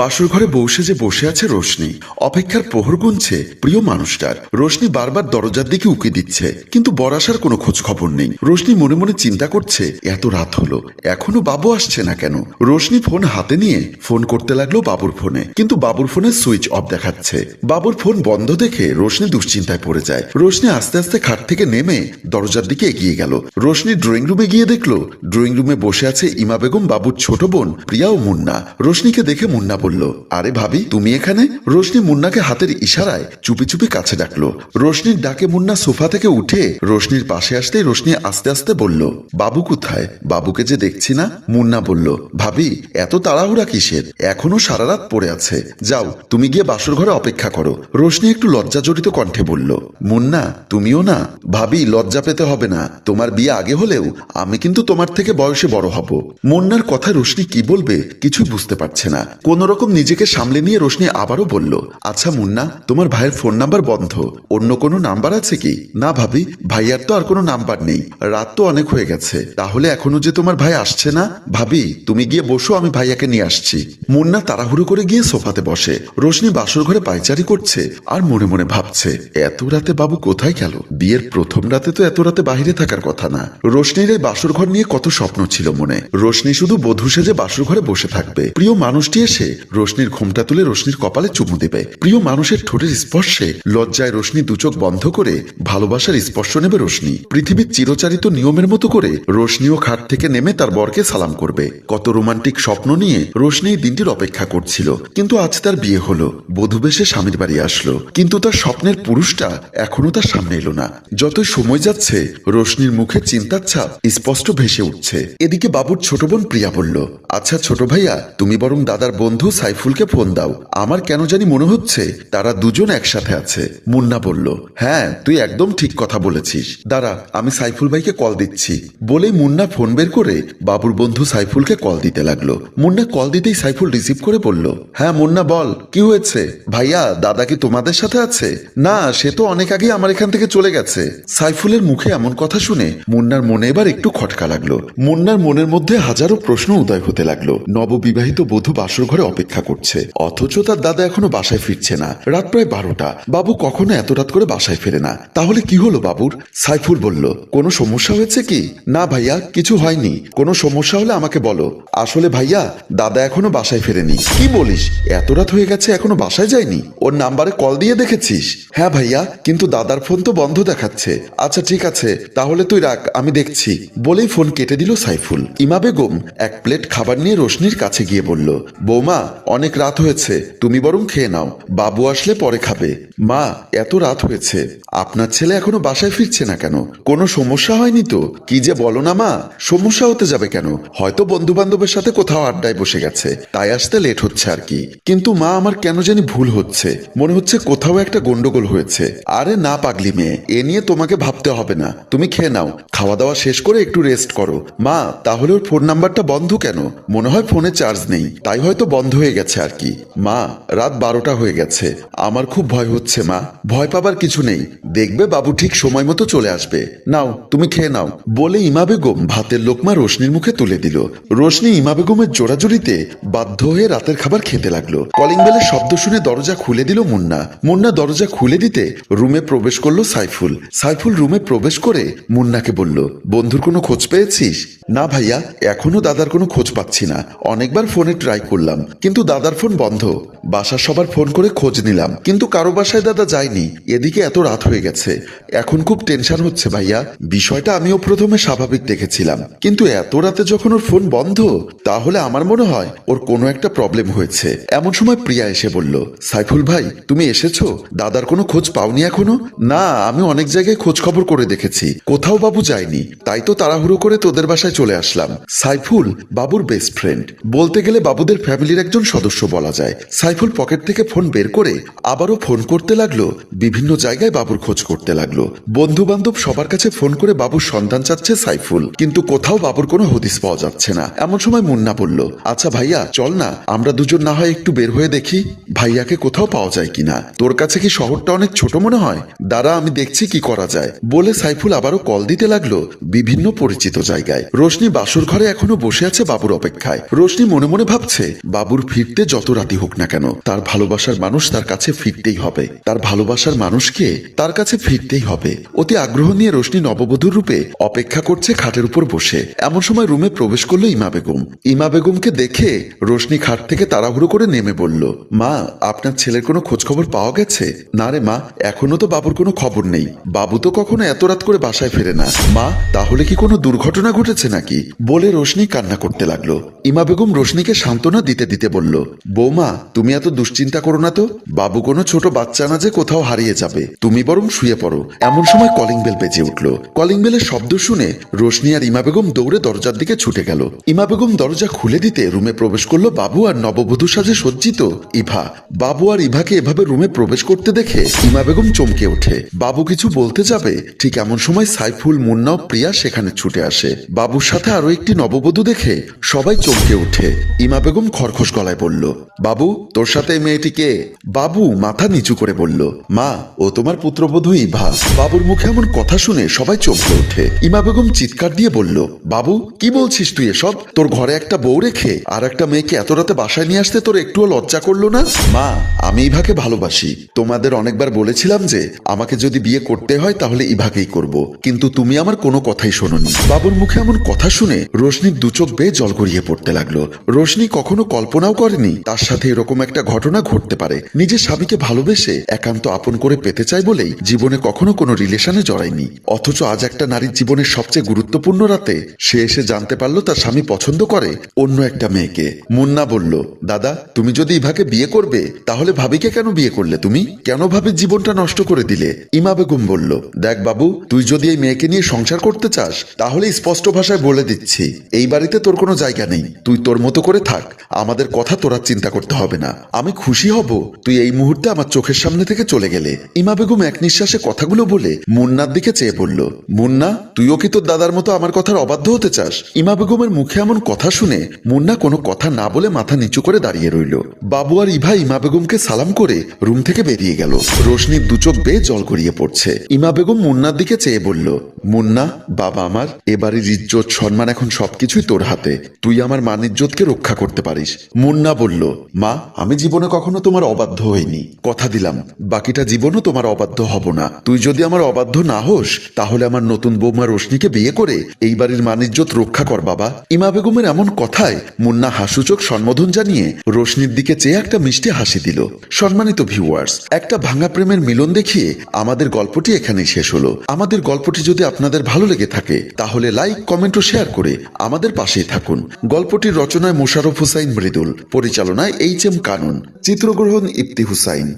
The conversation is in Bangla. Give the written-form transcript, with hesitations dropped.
বাসর ঘরে বসে আছে রোশনি। অপেক্ষার প্রহর গুনছে প্রিয় মানুষটার। রোশনি বারবার দরজার দিকে উকি দিচ্ছে, কিন্তু বর আসার কোনো খোঁজ খবর নেই। রোশনি মনে মনে চিন্তা করছে, এত রাত হলো, এখনো বাবু আসছে না কেন। রোশনি ফোন হাতে নিয়ে ফোন করতে লাগলো বাবুর ফোনে, কিন্তু বাবুর ফোনের সুইচ অফ দেখাচ্ছে। বাবুর ফোন বন্ধ দেখে রোশনি দুশ্চিন্তায় পড়ে যায়। রোশনি আস্তে আস্তে খাট থেকে নেমে দরজার দিকে এগিয়ে গেল। রোশনি ড্রয়িং রুমে গিয়ে দেখলো ড্রয়িং রুমে বসে আছে ইমা বেগম, বাবুর ছোট বোন প্রিয়া ও মুন্না। রোশনিকে দেখে মুন্না বলল, আরে ভাবি তুমি এখানে? রোশনি মুন্নাকে হাতের ইশারায় চুপি চুপি কাছে ডাকলো। রোশনির ডাকে মুন্না সোফা থেকে উঠে রোশনির পাশে আসতেই রোশনি আস্তে আস্তে বলল, বাবু কোথায়? বাবুকে যে দেখছি না। মুন্না বলল, ভাবি এত তাড়াহুড়া কিসের? এখনো সারা রাত পড়ে আছে, যাও তুমি গিয়ে বাসর ঘরে অপেক্ষা করো। রোশনি একটু লজ্জা জড়িত কণ্ঠে বলল, মুন্না তুমিও না। ভাবি লজ্জা পেতে হবে না, তোমার বিয়ে আগে হলেও আমি কিন্তু তোমার থেকে বয়সে বড় হব। মুন্নার কথা রোশনি কি বলবে কিছুই বুঝতে পারছে না। কোন রকম নিজেকে সামলে নিয়ে রোশনি আবারও বলল, আচ্ছা মুন্না, তোমার ভাইয়ের ফোন নাম্বার বন্ধ, অন্য কোনো নাম্বার আছে কি? না ভাবি, ভাইয়ার তো আর কোনো নাম্বার নেই, রাত তো অনেক হয়ে গেছে। তাহলে এখনো যে তোমার ভাই আসছে না? ভাবি তুমি গিয়ে বসো, আমি ভাইয়াকে নিয়ে আসছি। মুন্না তাড়াহুড়ো করে গিয়ে সোফাতে বসে। রোশনি বাসর ঘরে পায়চারি করছে আর মনে মনে ভাবছে, এত রাতে বাবু কোথায় গেল? বিয়ের প্রথম রাতে তো এত রাতে বাহিরে থাকার কথা না। রোশনির এই বাসর ঘর নিয়ে কত স্বপ্ন ছিল মনে। রোশনি শুধু বধূ সেজে বাসর ঘরে বসে থাকবে, প্রিয় মানুষটি এসে রোশনির ঘোমটা তুলে রোশনির কপালে চুমু দেবে। প্রিয় মানুষের ঠোঁটের স্পর্শে লজ্জায় রোশনি দুচোখ বন্ধ করে ভালোবাসার স্পর্শ নেবে রোশনি। পৃথিবীর চিরচারিত নিয়মের মতো করে রোশনিও খাট থেকে নেমে তার বরকে সালাম করবে। কত রোমান্টিক স্বপ্ন নিয়ে রোশনি এই দিনটির অপেক্ষা করছিল, কিন্তু আজ তার বিয়ে হলো, বধূ বেশে স্বামীর বাড়ি আসলো, কিন্তু তার স্বপ্নের পুরুষটা এখনো তার সামনে এলো না। যতই সময় যাচ্ছে রোশনির মুখে চিন্তার ছাপ স্পষ্ট ভেসে উঠছে। এদিকে বাবুর ছোট বোন প্রিয়া বলল, আচ্ছা ছোট ভাইয়া, তুমি বরং দাদার বন্ধু সাইফুলকে ফোন দাও, আমার কেন জানি মনে হচ্ছে তারা দুজন একসাথে আছে। মুন্না বলল, হ্যাঁ তুই একদম ঠিক কথা বলেছিস, দাঁড়া আমি সাইফুল ভাইকে কল দিচ্ছি। বলেই মুন্না ফোন বের করে বাবুর বন্ধু সাইফুলকে কল দিতে লাগলো। মুন্না কল দিতেই সাইফুল রিসিভ করে বলল, হ্যাঁ মুন্না বল, কি হয়েছে? ভাইয়া দাদা কি তোমাদের সাথে আছে? না, সে তো অনেক আগে আমার এখান থেকে চলে গেছে। সাইফুলের মুখে এমন কথা শুনে মুন্নার মনে এবার একটু খটকা লাগলো। মুন্নার মনের মধ্যে হাজারো প্রশ্ন উদয় হতে লাগলো। নববিবাহিত বধূ বাসর ঘরে অপেক্ষা করছে, অথচ তার দাদা এখনো বাসায় ফিরছে না। রাত প্রায় 12টা, বাবু কখনো এত রাত করে বাসায় ফেরে না। তাহলে কি হলো বাবুর? সাইফুল বলল, কোনো সমস্যা হয়েছে কি? না ভাইয়া কিছু হয়নি, কোনো সমস্যা হলে আমাকে বলো। আসলে ভাইয়া দাদা এখনো বাসায় ফেরেনি। কি বলিস, এত রাত হয়ে গেছে এখনো বাসায় যায়নি? ওর নাম্বারে কল দিয়ে দেখেছিস? হ্যাঁ ভাইয়া, কিন্তু দাদার ফোন তো বন্ধ দেখাচ্ছে। আচ্ছা ঠিক আছে, তাহলে তুই রাখ, আমি দেখছি। বলেই ফোন কেটে দিল সাইফুল। ইমা বেগম এক প্লেট খাবার নিয়ে রোশনির কাছে গিয়ে বলল, বৌমা অনেক রাত হয়েছে, তুমি বরং খেয়ে নাও, বাবু আসলে পরে খাবে। মা এত রাত হয়েছে, আপনার ছেলে এখনো বাসায় ফিরছে না কেন? কোনো সমস্যা হয়নি তো? কি যে বলো না মা, সমস্যা হতে যাবে কেন? হয়তো বন্ধু বান্ধবের সাথে কোথাও আড্ডায় বসে গেছে, তাই আসতে লেট হচ্ছে আর কি। কিন্তু মা আমার কেন জানি ভুল হচ্ছে, মনে হচ্ছে কোথাও একটা গন্ডগোল হয়েছে। আরে না পাগলি মেয়ে, এ নিয়ে তোমাকে ভাবতে হবে না, তুমি খেয়ে নাও, খাওয়া দাওয়া শেষ করে একটু রেস্ট করো। মা তাহলে ওর ফোন নাম্বারটা বন্ধ কেন? মনে হয় ফোনে চার্জ নেই, তাই হয়তো বন্ধ হয়ে গেছে আর কি। মা রাত 12টা হয়ে গেছে, আমার খুব ভয় হচ্ছে মা। ভয় পাবার কিছু নেই, দেখবে বাবু ঠিক সময় মতো চলে আসবে। নাও তুমি খেয়ে নাও। বলে ইমা বেগম ভাতের লোকমা রোশনির মুখে তুলে দিল। রোশনি ইমা বেগমের জোড়াজুড়িতে বাধ্য হয়ে রাতের খাবার খেতে লাগলো। কলিং বেলের শব্দ শুনে দরজা খুলে দিল মুন্না। মুন্না দরজা খুলে দিতে রুমে প্রবেশ করলো সাইফুল। সাইফুল রুমে প্রবেশ করে মুন্নাকে বলল, বন্ধুর কোনো খোঁজ পেয়েছিস? না ভাইয়া, এখনো দাদার কোনো খোঁজ পাচ্ছি না, অনেকবার ফোনে ট্রাই করলাম, কিন্তু দাদার ফোন বন্ধ। বাসার সবার ফোন করে খোঁজ নিলাম, কিন্তু কারো বাসায় দাদা যায়নি। এদিকে এত রাত হয়ে গেছে, এখন খুব টেনশন হচ্ছে ভাইয়া। বিষয়টা আমিও প্রথমে স্বাভাবিক দেখেছিলাম, কিন্তু এত রাতে যখন ওর ফোন বন্ধ, তাহলে আমার মনে হয় ওর কোনো একটা প্রবলেম হয়েছে। এমন সময় প্রিয়া এসে বলল, সাইফুল ভাই তুমি এসেছো? দাদার কোনো খোঁজ পাওনি এখনো? না, আমি অনেক জায়গায় খোঁজ খবর করে দেখেছি, কোথাও বাবু যায়নি, তাই তো তাড়াহুড়ো করে তোদের বাসায় চলে আসলাম। সাইফুল বাবুর বেস্ট ফ্রেন্ড, বলতে গেলে বাবুদের ফ্যামিলির একজন সদস্য বলা যায়। সাইফুল পকেট থেকে ফোন বের করে আবারও ফোন করতে লাগলো, বিভিন্ন জায়গায় বাবুর খোঁজ করতে লাগলো। বন্ধু বান্ধব সবার কাছে ফোন করে বাবুর সন্ধান চাচ্ছে সাইফুল, কিন্তু কোথাও বাবুর কোনো হদিস পাওয়া যাচ্ছে না। এমন সময় মুন্না বলল, আচ্ছা ভাইয়া চল না, আমরা দুজন না হয় একটু বের হয়ে দেখি ভাইয়াকে কোথাও পাওয়া যায় কিনা। তোর কাছে কি শহরটা অনেক ছোট মনে হয়? দাঁড়া আমি দেখছি কি করা যায়। বলে সাইফুল আবারও কল দিতে লাগলো বিভিন্ন পরিচিত জায়গায়। রোশনি বাসর ঘরে এখনো বসে আছে বাবুর অপেক্ষায়। রোশনি মনে মনে ভাবছে, বাবুর ফিরতে যত রাতি হোক না কেন তার ভালোবাসার মানুষ তার কাছে ফিরতেই হবে, তার ভালোবাসার মানুষকে তার কাছে ফিরতেই হবে। অতি আগ্রহ নিয়ে রোশনি নববধূর রূপে অপেক্ষা করছে খাটের উপর বসে। এমন সময় রুমে প্রবেশ করলো ইমা বেগম। ইমা বেগমকে দেখে রোশনি খাট থেকে তাড়াহুড়ো করে নেমে বলল, মা, আপনার ছেলের কোনো খোঁজ খবর পাওয়া গেছে? না রে মা, এখনো তো বাবুর কোনো খবর নেই। বাবু তো কখনো এত রাত করে বাসায় ফেরে না। মা, তাহলে কি কোনো দুর্ঘটনা ঘটেছে নাকি? বলে রোশনি কান্না করতে লাগলো। ইমা বেগম রোশনিকে সান্ত্বনা দিতে দিতে বলল, বৌমা, তুমি এত দুশ্চিন্তা করো না তো। বাবু কোনো ছোট বাচ্চা না যে কোথাও হারিয়ে যাবে, তুমি বরং শুয়ে পড়ো। এমন সময় কলিং বেল বেজে উঠল। কলিং বেলের শব্দ শুনে রোশনি আর ইমা বেগম দৌড়ে দরজার দিকে ছুটে গেল। ইমা বেগম দরজা খুলে দিতে রুমে প্রবেশ করলো বাবু আর নববধূ সাজে সজ্জিত ইভা। বাবু আর ইভাকে এভাবে রুমে প্রবেশ করতে দেখে ইমা বেগম চমকে ওঠে। বাবু কিছু বলতে যাবে, ঠিক এমন সময় সাইফুল, মুন্না ও প্রিয়া সেখানে ছুটে আসে। বাবুর সাথে আরো একটি নববধূ দেখে সবাই চমকে ওঠে। ইমা বেগম খরখশ গলায় বলল, বাবু, তোর সাথে এই মেয়েটি কে? বাবু মাথা নিচু করে বলল, মা, ও তোমার পুত্রবধূ ইভা। বাবুর মুখে এমন কথা শুনে সবাই চমকে ওঠে। ইমা বেগম চিৎকার দিয়ে বলল, বাবু, কি বলছিস তুই এসব? তোর ঘরে একটা বউ রেখে আর একটা মেয়েকে এত রাতে বাসায় নিয়ে আসতে তোর একটুও লজ্জা করলো না? মা, আমি ইভাকে ভালোবাসি। তোমাদের অনেকবার বলেছিলাম যে আমাকে যদি বিয়ে করতে হয় তাহলে ইভাকেই করব, কিন্তু তুমি আমার কোনো কথাই শোনোনি। বাবুর মুখে এমন কথা শুনে রোশনির দুচোখ বেয়ে জল গড়িয়ে পড়তে লাগলো। রোশনি কখনো কল্পনাও করেনি তার সাথে এরকম একটা ঘটনা ঘটতে পারে। নিজের স্বামীকে ভালোবেসে একান্ত আপন করে পেতে চায় বলেই জীবনে কখনো কোনো রিলেশনে জড়ায়নি, অথচ আজ একটা নারীর জীবনের সবচেয়ে গুরুত্বপূর্ণ রাতে সে এসে জানতে পারলো তার স্বামী পছন্দ করে অন্য একটা মেয়েকে। মুন্না বলল, দাদা, তুমি যদি ইভাকে বিয়ে করবে তাহলে ভাবিকে কেন বিয়ে করলে? তুমি কেন ভাবির জীবনটা নষ্ট করে দিলে? ইমা বেগম বলল, দেখ বাবু, তুই যদি এই মেয়েকে নিয়ে সংসার করতে চাস তাহলে স্পষ্ট ভাষায় বলে দিচ্ছি, এই বাড়িতে তোর কোনো জায়গা নেই। তুই তোর মতো করে থাক, আমাদের কথা তোরা চিন্তা করতে হবে না। আমি খুশি হব তুই এই মুহূর্তে আমার চোখের সামনে থেকে চলে গেলে। ইমা বেগম এক নিঃশ্বাসে কথাগুলো বলে মুন্নার দিকে চেয়ে বলল, মুন্না, তুইও কি তোর দাদার মতো আমার কথার অবাধ্য হতে চাস? ইমা বেগমের মুখে এমন কথা শুনে মুন্না কোনো কথা না বলে মাথা নিচু করে দাঁড়িয়ে রইল। বাবু আর ইভা ইমা বেগমকে সালাম করে রুম থেকে বেরিয়ে গেল। রোশনির দুচোখ বেয়ে জল গড়িয়ে পড়ছে। ইমা বেগম মুন্নার দিকে চেয়ে বলল, মুন্না, বাবা আমার, এবারের ইজ্জত সম্মান এখন সবকিছুই তোর হাতে। তুই আমার মান ইজ্জতকে রক্ষা করতে পারিস। মুন্না বলল, মা, আমি জীবনে কখনো তোমার অবাধ্য হইনি, কথা দিলাম বাকিটা জীবনও তোমার অবাধ্য হব না। তুই যদি আমার অবাধ্য না হোস তাহলে আমার নতুন বৌমা রোশনিকে বিয়ে করে এই বাড়ির মান ইজ্জত রক্ষা কর বাবা। ইমা বেগমের এমন কথায় মুন্না হাসুচোখ সম্বোধন জানিয়ে রোশনির দিকে চেয়ে একটা মিষ্টি হাসি দিল। সম্মানিত ভিউয়ার্স, একটা ভাঙা প্রেমের মিলন দেখিয়ে আমাদের গল্পটি এখানেই শেষ হলো। আমাদের গল্পটি যদি আপনাদের ভালো লেগে থাকে তাহলে লাইক, কমেন্ট ও শেয়ার করে আমাদের পাশেই থাকুন। গল্পটির রচনায় মোশাররফ হোসাইন মৃদুল, পরিচালনায় HM কানুন, চিত্রগ্রহণ ইপ্তি হুসাইন।